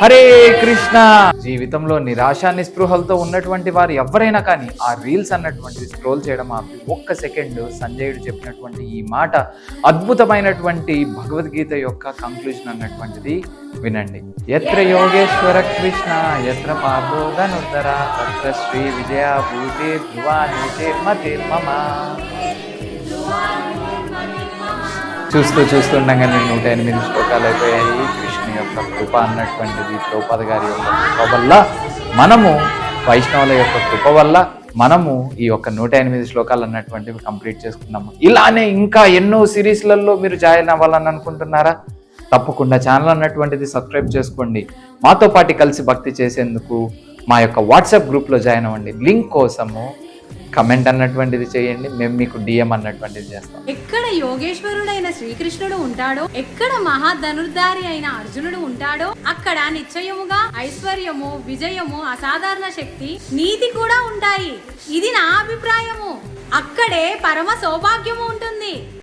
హరే కృష్ణ. జీవితంలో నిరాశ నిస్పృహలతో ఉన్నటువంటి వారు ఎవరైనా కానీ ఆ రీల్స్ అన్నటువంటి స్క్రోల్ చేయడం ఆపి ఒక్క సెకండ్ సంజయుడు చెప్పినటువంటి ఈ మాట అద్భుతమైనటువంటి భగవద్గీత యొక్క కంక్లూజన్ అన్నటువంటిది వినండి. ఎత్ర యోగేశ్వర కృష్ణ ఎత్ర పాదోదనుత్తర తత్ర శ్రీ విజయ భూతే ధ్రువానితే మతే మమ. చూస్తుండగానే 108 శ్లోకాలు అయిపోయాయి. కృష్ణుని యొక్క కృప అన్నటువంటిది ద్రౌపది గారి యొక్క కృప వల్ల మనము, వైష్ణవుల యొక్క కృప వల్ల మనము ఈ యొక్క 108 శ్లోకాలు అన్నటువంటివి కంప్లీట్ చేసుకున్నాము. ఇలానే ఇంకా ఎన్నో సిరీస్లలో మీరు జాయిన్ అవ్వాలని అనుకుంటున్నారా? తప్పకుండా ఛానల్ అన్నటువంటిది సబ్స్క్రైబ్ చేసుకోండి. మాతో పాటు కలిసి భక్తి చేసేందుకు మా యొక్క వాట్సాప్ గ్రూప్లో జాయిన్ అవ్వండి. లింక్ కోసము కమెంట్ అన్నటువంటిది చేయండి, మేము మీకు డిఎం అన్నటువంటిది చేస్తాం. ఎక్కడ యోగేశ్వరుడైన శ్రీకృష్ణుడు ఉంటాడో, ఎక్కడ మహాధనుర్ధారి అయిన అర్జునుడు ఉంటాడో, అక్కడ నిశ్చయముగా ఐశ్వర్యము, విజయము, అసాధారణ శక్తి, నీతి కూడా ఉంటాయి. ఇది నా అభిప్రాయము. అక్కడే పరమ సౌభాగ్యము ఉంటుంది.